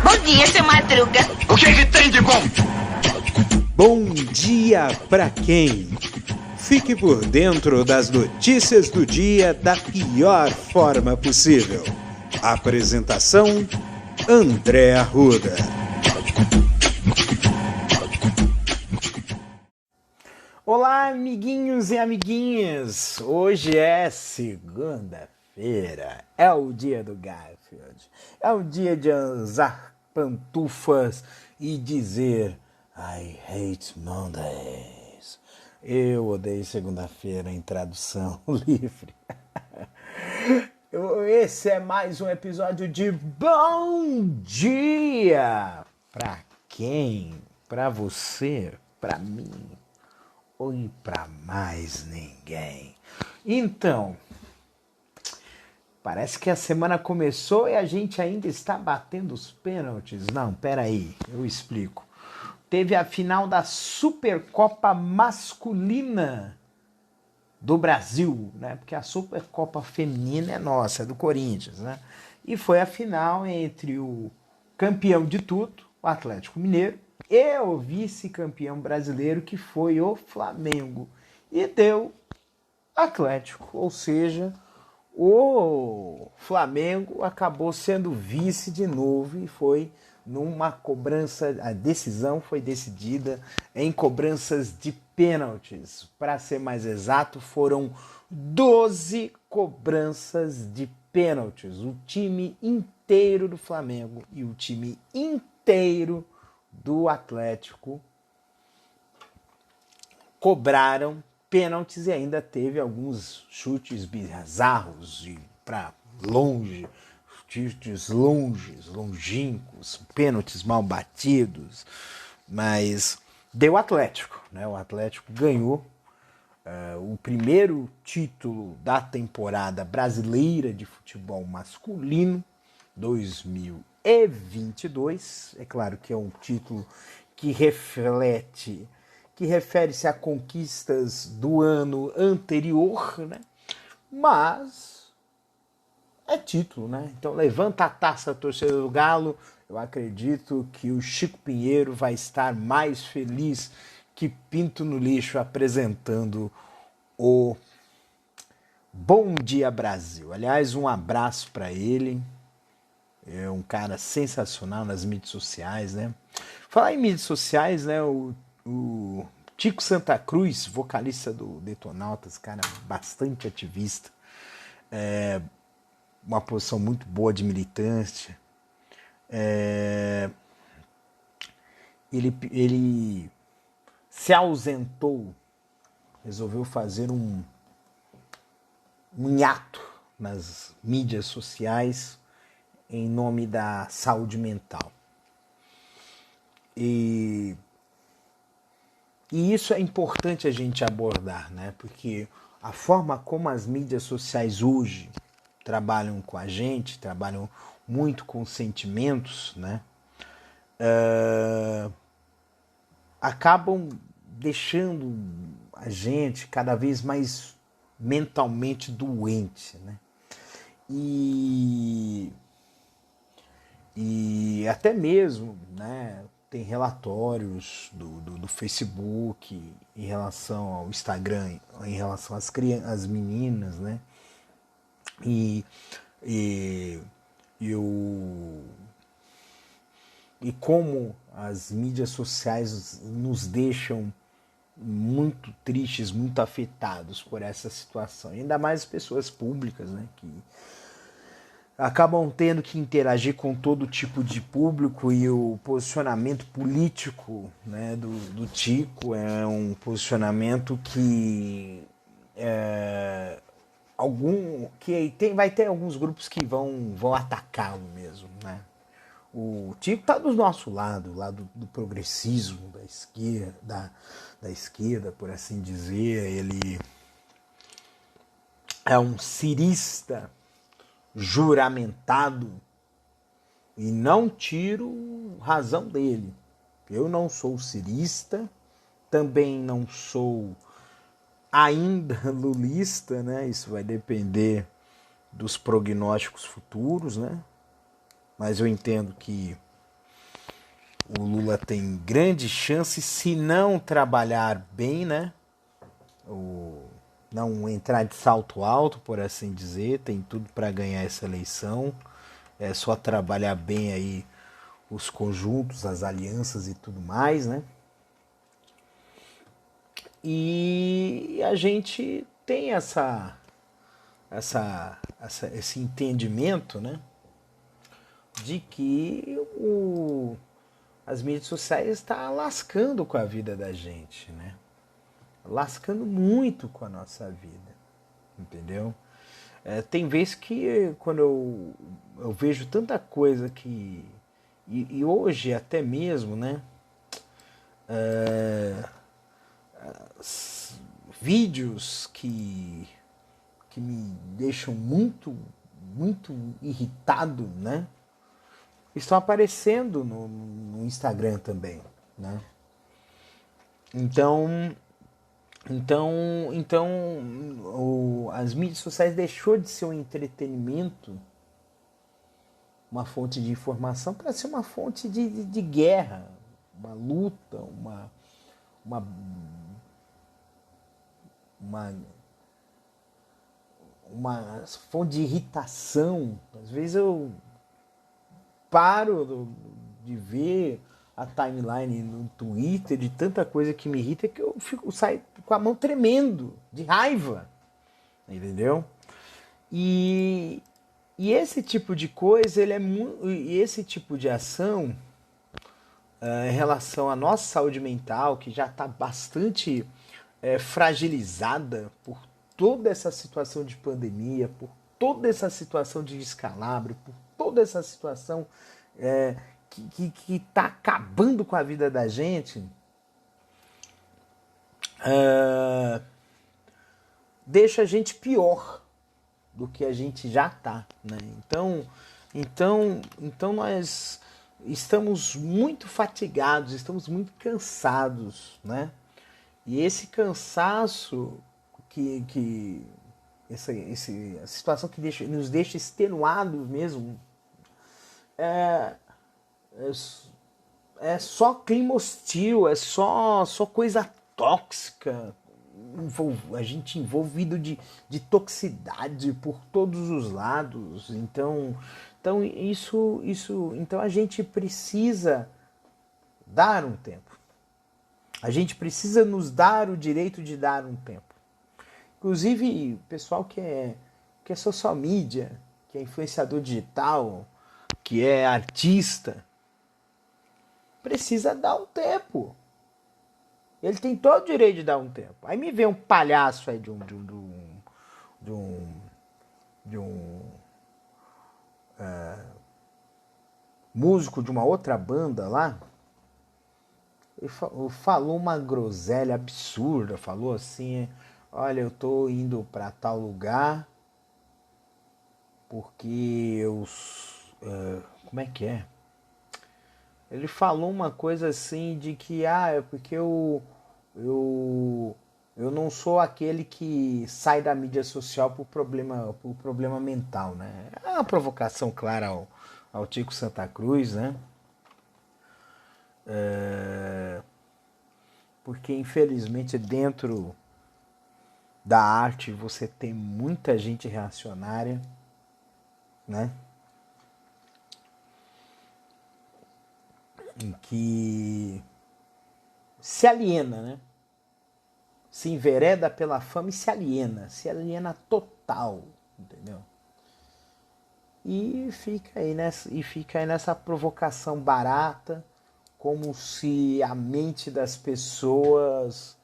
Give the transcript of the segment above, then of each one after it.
Bom dia, seu Madruga. O que tem de bom? Bom dia pra quem? Fique por dentro das notícias do dia da pior forma possível. Apresentação: André Arruda. Olá, amiguinhos e amiguinhas! Hoje é segunda-feira, é o dia do Garfield, é o dia de usar pantufas e dizer I hate Mondays. Eu odeio segunda-feira em tradução livre. Esse é mais um episódio de Bom Dia! Pra quem? Pra você? Pra mim? Ou pra mais ninguém? Então, parece que a semana começou e a gente ainda está batendo os pênaltis. Não, peraí, eu explico. Teve a final da Supercopa Masculina do Brasil, né? Porque a Supercopa Feminina é nossa, é do Corinthians, né? E foi a final entre o campeão de tudo, o Atlético Mineiro, e o vice-campeão brasileiro, que foi o Flamengo. E deu Atlético, ou seja, o Flamengo acabou sendo vice de novo e foi numa cobrança, a decisão foi decidida em cobranças de pênaltis. Para ser mais exato, foram 12 cobranças de pênaltis. O time inteiro do Flamengo e o time inteiro do Atlético cobraram pênaltis e ainda teve alguns chutes bizarros e para longe, chutes longínquos, pênaltis mal batidos, mas deu Atlético, né? O Atlético ganhou o primeiro título da temporada brasileira de futebol masculino 2022. É claro que é um título que refere-se a conquistas do ano anterior, né? Mas é título, né? Então levanta a taça, torcida do Galo. Eu acredito que o Chico Pinheiro vai estar mais feliz que Pinto no Lixo apresentando o Bom Dia Brasil. Aliás, um abraço para ele. É um cara sensacional nas mídias sociais, né? Falar em mídias sociais, né? O Tico Santa Cruz, vocalista do Detonautas, cara bastante ativista, uma posição muito boa de militância. Ele se ausentou, resolveu fazer um hiato nas mídias sociais em nome da saúde mental. E isso é importante a gente abordar, né? Porque a forma como as mídias sociais hoje trabalham com a gente, trabalham muito com sentimentos, né? Acabam deixando a gente cada vez mais mentalmente doente, né? E até mesmo, né, tem relatórios do Facebook em relação ao Instagram, em relação às meninas, né? E como as mídias sociais nos deixam muito tristes, muito afetados por essa situação. E ainda mais as pessoas públicas, né, que acabam tendo que interagir com todo tipo de público, e o posicionamento político, né, do Tico é um posicionamento que vai ter alguns grupos que vão atacá-lo mesmo, né? O Tico está do nosso lado do progressismo, da esquerda, por assim dizer. Ele é um cirista juramentado e não tiro razão dele. Eu não sou cirista, também não sou ainda lulista, né? Isso vai depender dos prognósticos futuros, né? Mas eu entendo que o Lula tem grande chance, se não trabalhar bem, né? Não entrar de salto alto, por assim dizer, tem tudo para ganhar essa eleição. É só trabalhar bem aí os conjuntos, as alianças e tudo mais, né? E a gente tem esse entendimento, né? De que as mídias sociais estão lascando com a vida da gente, né? Lascando muito com a nossa vida, entendeu? Tem vezes que quando eu vejo tanta coisa que... E hoje até mesmo, né? Vídeos que me deixam muito irritado, né? Estão aparecendo no Instagram também, né? As mídias sociais deixou de ser um entretenimento, uma fonte de informação, para ser uma fonte de guerra, uma luta, uma fonte de irritação. Às vezes eu paro de ver a timeline no Twitter de tanta coisa que me irrita que eu saio com a mão tremendo de raiva, entendeu? E esse tipo de coisa, esse tipo de ação em relação à nossa saúde mental, que já está bastante fragilizada por toda essa situação de pandemia, por toda essa situação de descalabro, por toda essa situação que está acabando com a vida da gente, deixa a gente pior do que a gente já está, né? Então nós estamos muito fatigados, estamos muito cansados, né? E esse cansaço a situação que nos deixa extenuados mesmo, é só clima hostil, é só coisa tóxica, a gente envolvido de toxicidade por todos os lados. Então a gente precisa dar um tempo. A gente precisa nos dar o direito de dar um tempo. Inclusive, o pessoal que é social media, que é influenciador digital, que é artista, precisa dar um tempo. Ele tem todo o direito de dar um tempo. Aí me vê um palhaço aí de um músico de uma outra banda lá, ele falou uma groselha absurda, falou assim: olha, eu tô indo para tal lugar porque como é que é? Ele falou uma coisa assim de que é porque eu não sou aquele que sai da mídia social por problema mental, né? É uma provocação clara ao Tico Santa Cruz, né? Porque infelizmente dentro da arte você tem muita gente reacionária, né? Em que se aliena, né? Se envereda pela fama e se aliena total, entendeu? E fica aí nessa provocação barata, como se a mente das pessoas,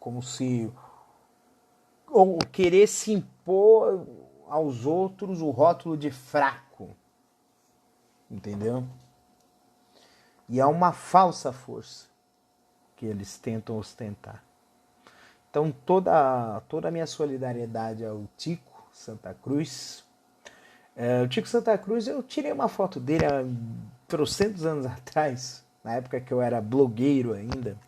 como se ou querer se impor aos outros o rótulo de fraco, entendeu? E é uma falsa força que eles tentam ostentar. Então toda a minha solidariedade ao Tico Santa Cruz. O Tico Santa Cruz, eu tirei uma foto dele há trocentos anos atrás, na época que eu era blogueiro ainda.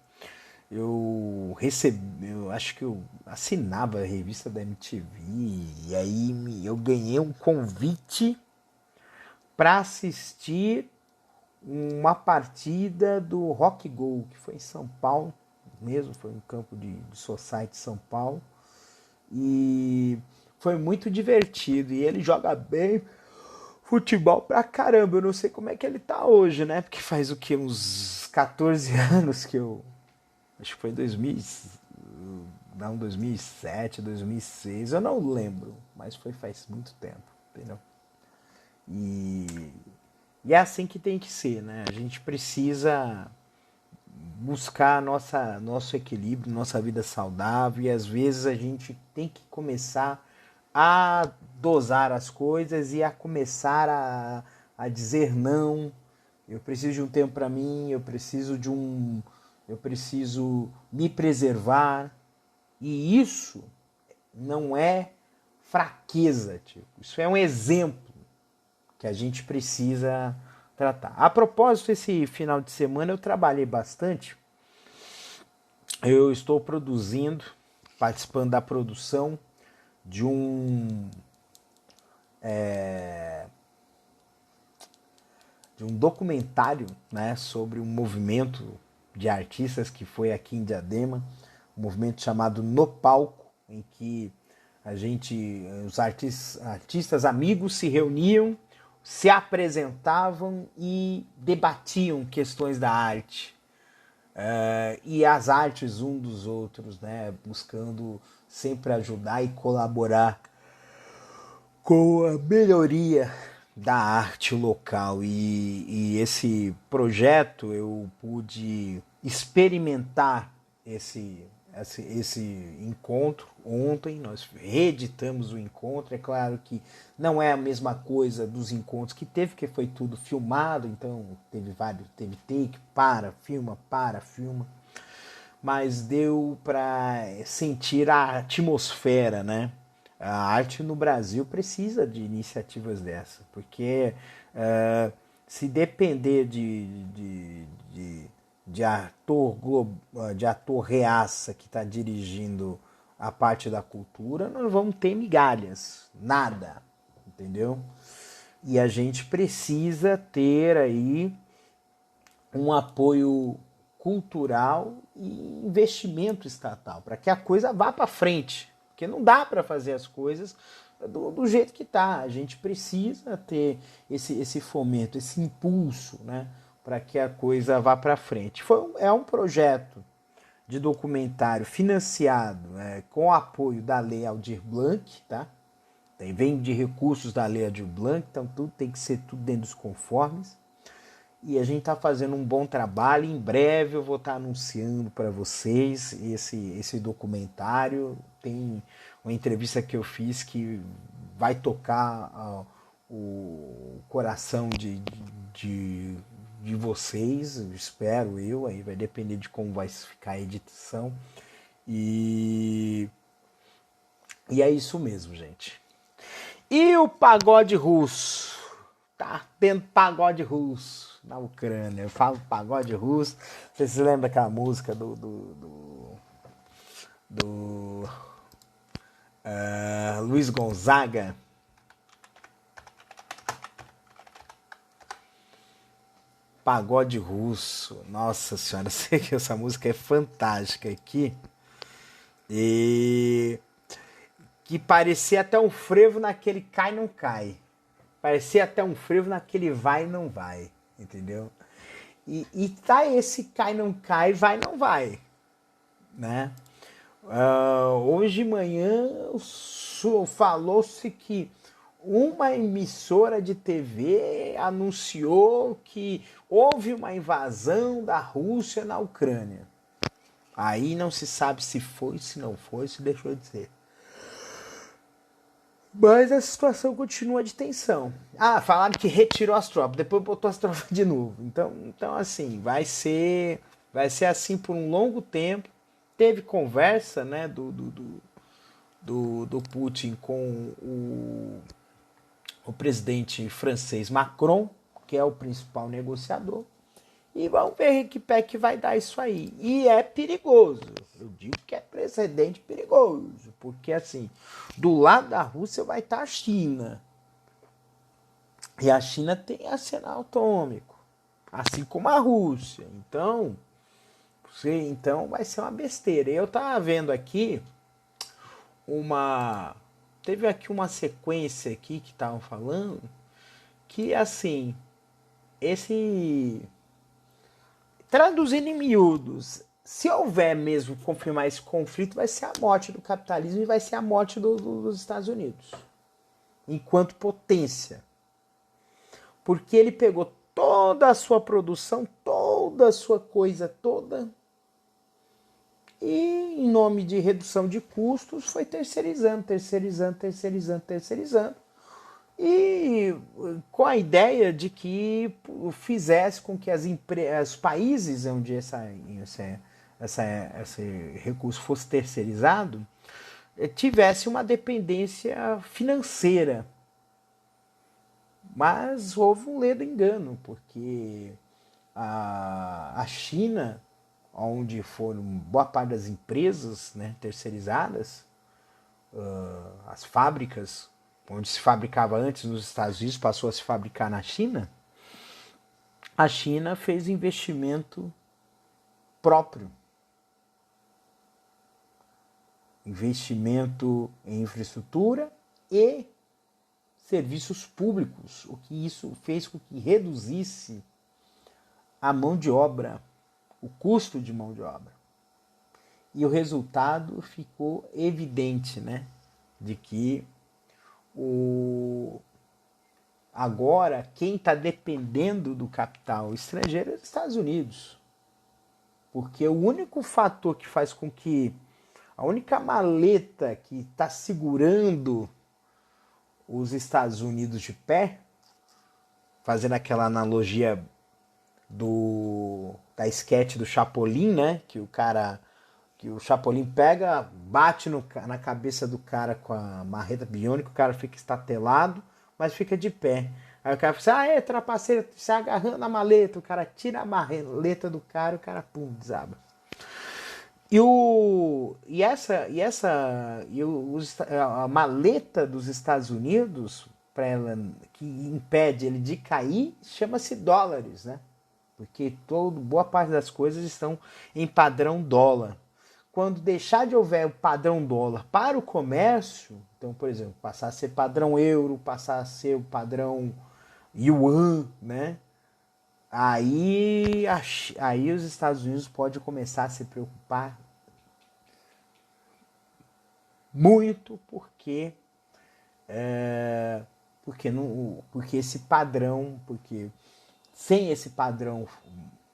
eu recebi, eu acho que eu assinava a revista da MTV e aí eu ganhei um convite para assistir uma partida do Rock Go, que foi em São Paulo mesmo, foi um campo de Society São Paulo, e foi muito divertido, e ele joga bem futebol pra caramba. Eu não sei como é que ele tá hoje, né? Porque faz o que? Uns 14 anos que eu... Acho que foi em 2000, não, 2007, 2006, eu não lembro, mas foi faz muito tempo, entendeu? E, e é assim que tem que ser, né? A gente precisa buscar nosso equilíbrio, nossa vida saudável, e às vezes a gente tem que começar a dosar as coisas e a começar a dizer não. Eu preciso de um tempo para mim, eu preciso me preservar, e isso não é fraqueza, tipo. Isso é um exemplo que a gente precisa tratar. A propósito, esse final de semana eu trabalhei bastante. Eu estou produzindo, participando da produção de um documentário, né, sobre um movimento de artistas que foi aqui em Diadema, um movimento chamado No Palco, em que os artistas amigos se reuniam, se apresentavam e debatiam questões da arte. E as artes um dos outros, né, buscando sempre ajudar e colaborar com a melhoria da arte local. E esse projeto eu pude experimentar esse encontro ontem. Nós reeditamos o encontro. É claro que não é a mesma coisa dos encontros que teve, porque foi tudo filmado, então teve take, filma, mas deu para sentir a atmosfera, né? A arte no Brasil precisa de iniciativas dessa, porque se depender de ator reaça que está dirigindo a parte da cultura, nós vamos ter migalhas, nada, entendeu? E a gente precisa ter aí um apoio cultural e investimento estatal para que a coisa vá para frente, porque não dá para fazer as coisas do jeito que tá. A gente precisa ter esse fomento, esse impulso, né, para que a coisa vá para frente. É um projeto de documentário financiado, com o apoio da Lei Aldir Blanc, tá? Vem de recursos da Lei Aldir Blanc, então tudo tem que ser tudo dentro dos conformes. E a gente está fazendo um bom trabalho. Em breve eu vou estar anunciando para vocês esse documentário. Tem uma entrevista que eu fiz que vai tocar o coração de vocês, espero eu. Aí vai depender de como vai ficar a edição. E é isso mesmo, gente. E o pagode russo? Tá tendo pagode russo na Ucrânia. Eu falo pagode russo. Você se lembra daquela música do Luiz Gonzaga? Pagode russo. Nossa senhora, sei que essa música é fantástica aqui. E que parecia até um frevo naquele cai não cai. Parecia até um frevo naquele vai e não vai, entendeu? E tá esse cai não cai, vai não vai, né? Hoje de manhã falou-se que uma emissora de TV anunciou que houve uma invasão da Rússia na Ucrânia. Aí não se sabe se foi, se não foi, se deixou de ser. Mas a situação continua de tensão. Falaram que retirou as tropas, depois botou as tropas de novo. Então assim, vai ser assim por um longo tempo. Teve conversa, né, do Putin com o presidente francês Macron, que é o principal negociador. E vamos ver que pé que vai dar isso aí. E é perigoso. Eu digo que é precedente perigoso. Porque assim, do lado da Rússia vai estar a China. E a China tem arsenal atômico. Assim como a Rússia. Então vai ser uma besteira. Eu tava vendo aqui teve aqui uma sequência aqui que estavam falando que assim, traduzindo em miúdos, se houver mesmo confirmar esse conflito, vai ser a morte do capitalismo e vai ser a morte dos Estados Unidos enquanto potência. Porque ele pegou toda a sua produção, toda a sua coisa toda, e em nome de redução de custos foi terceirizando. E com a ideia de que fizesse com que os países onde esse recurso fosse terceirizado tivesse uma dependência financeira. Mas houve um ledo engano, porque a China, onde foram boa parte das empresas, né, terceirizadas, as fábricas, onde se fabricava antes nos Estados Unidos, passou a se fabricar na China, a China fez investimento próprio. Investimento em infraestrutura e serviços públicos, o que isso fez com que reduzisse a mão de obra, o custo de mão de obra. E o resultado ficou evidente, né? De que agora quem está dependendo do capital estrangeiro é os Estados Unidos. Porque o único fator que faz com que a única maleta que está segurando os Estados Unidos de pé, fazendo aquela analogia da esquete do Chapolin, né? Que o Chapolin pega, bate na cabeça do cara com a marreta biônica, o cara fica estatelado, mas fica de pé. Aí o cara fala assim, trapaceiro, se agarrando a maleta, o cara tira a maleta do cara, o cara, pum, desaba. A maleta dos Estados Unidos, que impede ele de cair, chama-se dólares, né? Porque boa parte das coisas estão em padrão dólar. Quando deixar de haver o padrão dólar para o comércio, então, por exemplo, passar a ser padrão euro, passar a ser o padrão yuan, né? Aí os Estados Unidos podem começar a se preocupar muito porque esse padrão, porque sem esse padrão,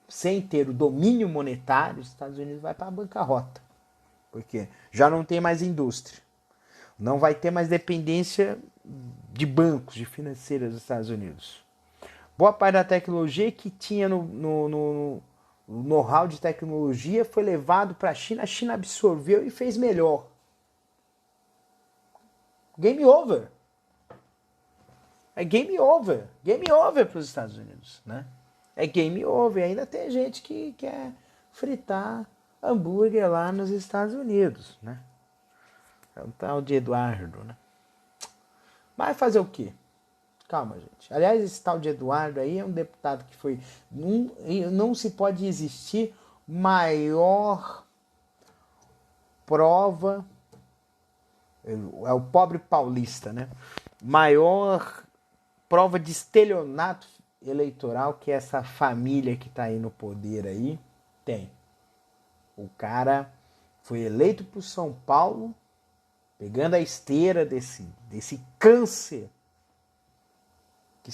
sem ter o domínio monetário, os Estados Unidos vai para a bancarrota, porque já não tem mais indústria, não vai ter mais dependência de bancos, de financeiras dos Estados Unidos. Boa parte da tecnologia que tinha no know-how de tecnologia foi levado para a China absorveu e fez melhor. Game over. É game over. Game over para os Estados Unidos, né? É game over. Ainda tem gente que quer fritar hambúrguer lá nos Estados Unidos, né? É o tal de Eduardo, né? Mas fazer o quê? Calma, gente. Aliás, esse tal de Eduardo aí é um deputado que foi... Não se pode existir maior prova... É o pobre paulista, né? Maior prova de estelionato eleitoral que essa família que tá aí no poder aí tem. O cara foi eleito por São Paulo, pegando a esteira desse câncer que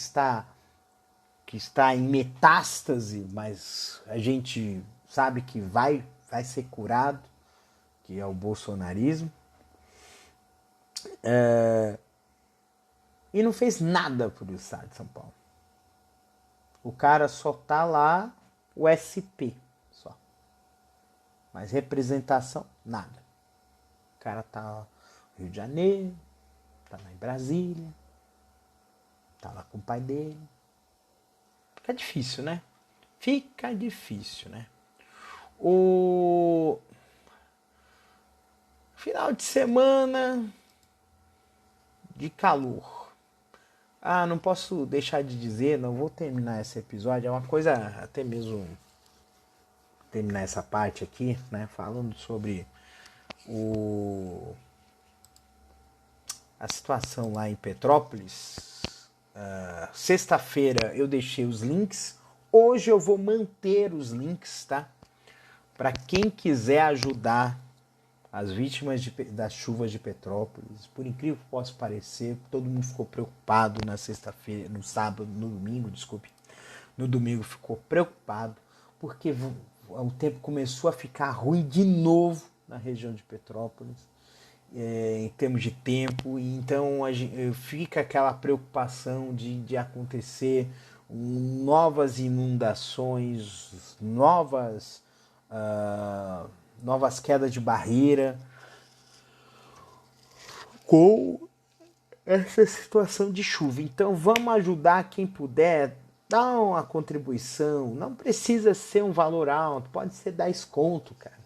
está em metástase, mas a gente sabe que vai ser curado, que é o bolsonarismo. E não fez nada por estado de São Paulo. O cara só tá lá o SP, só. Mas representação, nada. O cara tá no Rio de Janeiro, tá lá em Brasília, tá lá com o pai dele. Fica difícil, né? Fica difícil, né? O final de semana de calor. Não posso deixar de dizer, não vou terminar esse episódio, é uma coisa, até mesmo terminar essa parte aqui, né? Falando sobre a situação lá em Petrópolis. Sexta-feira eu deixei os links. Hoje eu vou manter os links, tá? Para quem quiser ajudar as vítimas das chuvas de Petrópolis. Por incrível que possa parecer, todo mundo ficou preocupado na sexta-feira, no sábado, no domingo, desculpe. No domingo ficou preocupado porque o tempo começou a ficar ruim de novo na região de Petrópolis, em termos de tempo. E então fica aquela preocupação de acontecer novas inundações, novas quedas de barreira com essa situação de chuva. Então vamos ajudar quem puder, dar uma contribuição. Não precisa ser um valor alto, pode ser 10 conto, cara.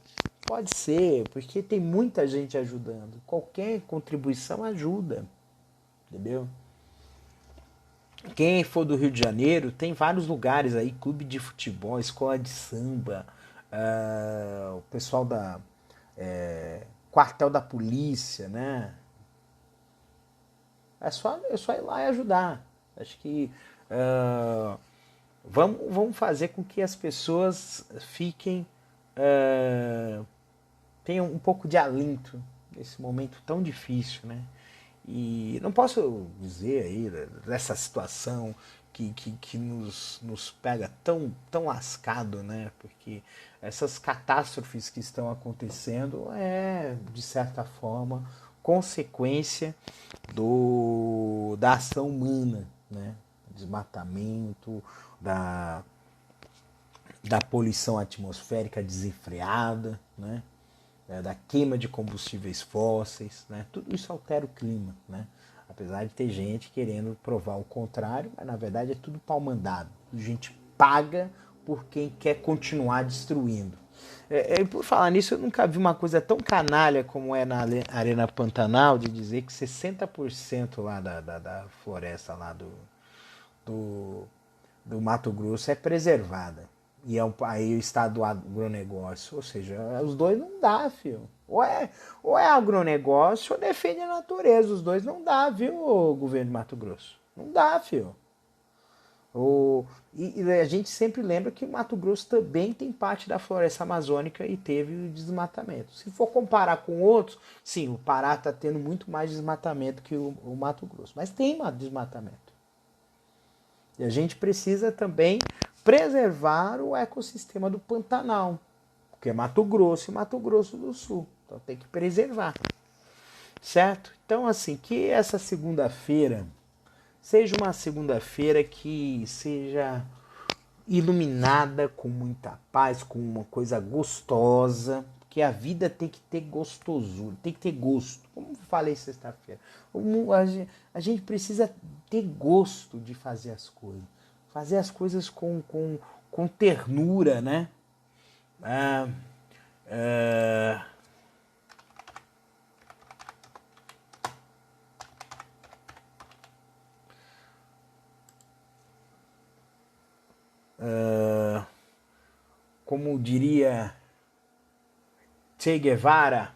Pode ser, porque tem muita gente ajudando. Qualquer contribuição ajuda, entendeu? Quem for do Rio de Janeiro, tem vários lugares aí, clube de futebol, escola de samba, o pessoal da quartel da polícia, né? É só ir lá e ajudar. Acho que vamos fazer com que as pessoas fiquem tenham um pouco de alento nesse momento tão difícil, né? E não posso dizer aí dessa situação que nos pega tão lascado, né? Porque essas catástrofes que estão acontecendo de certa forma, consequência da ação humana, né? Desmatamento, da poluição atmosférica desenfreada, né? Da queima de combustíveis fósseis, né? Tudo isso altera o clima, né? Apesar de ter gente querendo provar o contrário, mas na verdade é tudo pau mandado. A gente paga por quem quer continuar destruindo. Por falar nisso, eu nunca vi uma coisa tão canalha como é na Arena Pantanal, de dizer que 60% lá da floresta lá do Mato Grosso é preservada. E aí o estado do agronegócio. Ou seja, os dois não dá, filho. Ou é agronegócio ou defende a natureza. Os dois não dá, viu, governo de Mato Grosso? Não dá, filho. E a gente sempre lembra que o Mato Grosso também tem parte da floresta amazônica e teve o desmatamento. Se for comparar com outros, sim, o Pará está tendo muito mais desmatamento que o Mato Grosso. Mas tem desmatamento. E a gente precisa também preservar o ecossistema do Pantanal, que é Mato Grosso e Mato Grosso do Sul. Então tem que preservar, certo? Então, assim, que essa segunda-feira seja uma segunda-feira que seja iluminada com muita paz, com uma coisa gostosa, porque a vida tem que ter gostosura, tem que ter gosto. Como falei sexta-feira, a gente precisa ter gosto de fazer as coisas com ternura, né? Como diria Che Guevara,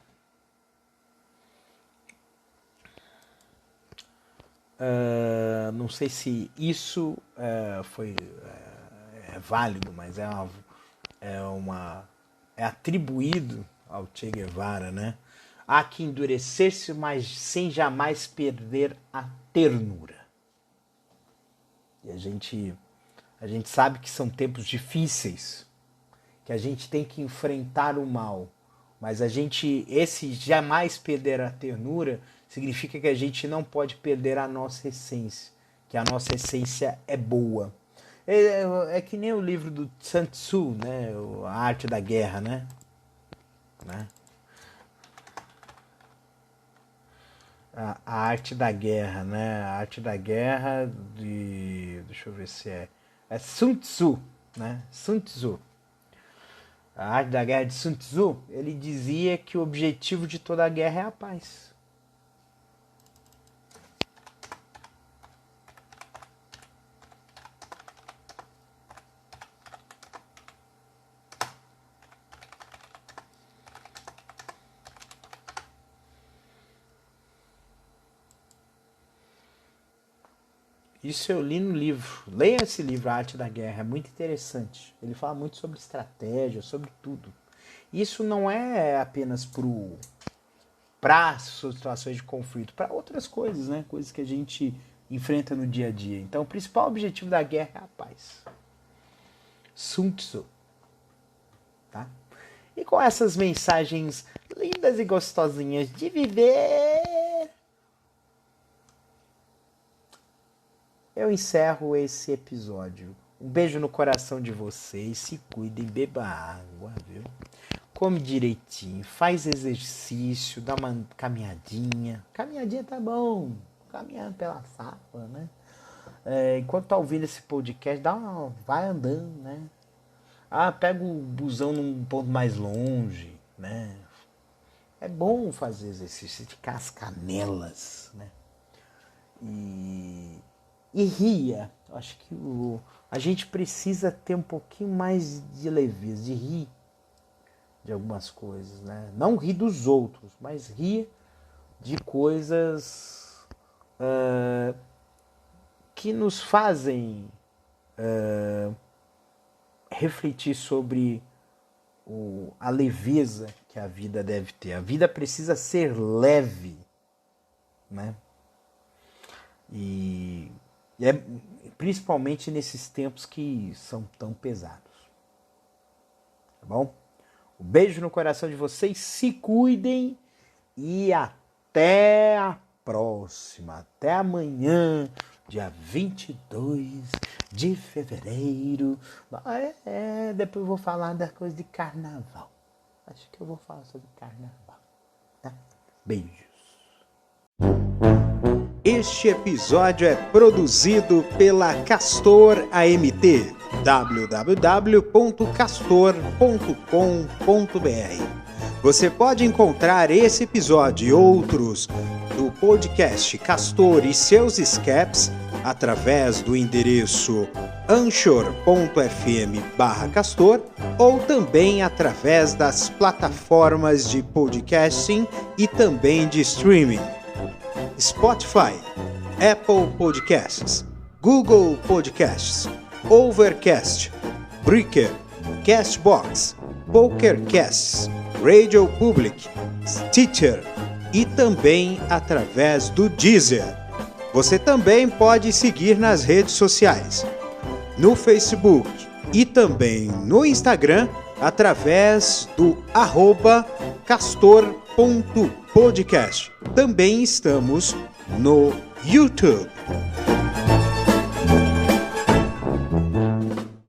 não sei se isso é válido, mas é atribuído ao Che Guevara, né? Há que endurecer-se, mas sem jamais perder a ternura. E a gente sabe que são tempos difíceis, que a gente tem que enfrentar o mal, mas esse jamais perder a ternura significa que a gente não pode perder a nossa essência, que a nossa essência é boa. É que nem o livro do Sun Tzu, né? A Arte da Guerra, né? A Arte da Guerra, né? A Arte da Guerra deixa eu ver se é Sun Tzu, né? Sun Tzu. A arte da guerra de Sun Tzu, ele dizia que o objetivo de toda guerra é a paz. Isso eu li no livro. Leia esse livro, A Arte da Guerra. É muito interessante. Ele fala muito sobre estratégia, sobre tudo. Isso não é apenas para situações de conflito, para outras coisas, né? Coisas que a gente enfrenta no dia a dia. Então, o principal objetivo da guerra é a paz. Sun Tzu. Tá? E com essas mensagens lindas e gostosinhas de viver, eu encerro esse episódio. Um beijo no coração de vocês. Se cuidem, beba água, viu? Come direitinho, faz exercício, dá uma caminhadinha. Caminhadinha tá bom. Caminhando pela sala, né? Enquanto tá ouvindo esse podcast, vai andando, né? Pega o busão num ponto mais longe, né? É bom fazer exercício, ficar as canelas, né? E ria. Acho que a gente precisa ter um pouquinho mais de leveza, de rir de algumas coisas, né? Não rir dos outros, mas rir de coisas que nos fazem refletir sobre a leveza que a vida deve ter. A vida precisa ser leve, né? E é principalmente nesses tempos que são tão pesados. Tá bom? Um beijo no coração de vocês, se cuidem e até a próxima. Até amanhã, dia 22 de fevereiro. Depois eu vou falar da coisa de carnaval. Acho que eu vou falar sobre carnaval. Tá? Beijos. Este episódio é produzido pela Castor AMT, www.castor.com.br. Você pode encontrar esse episódio e outros do podcast Castor e seus escapes através do endereço anchor.fm/castor ou também através das plataformas de podcasting e também de streaming. Spotify, Apple Podcasts, Google Podcasts, Overcast, Breaker, Castbox, PokerCasts, Radio Public, Stitcher e também através do Deezer. Você também pode seguir nas redes sociais, no Facebook e também no Instagram através do @castor.podcast. Também estamos no YouTube.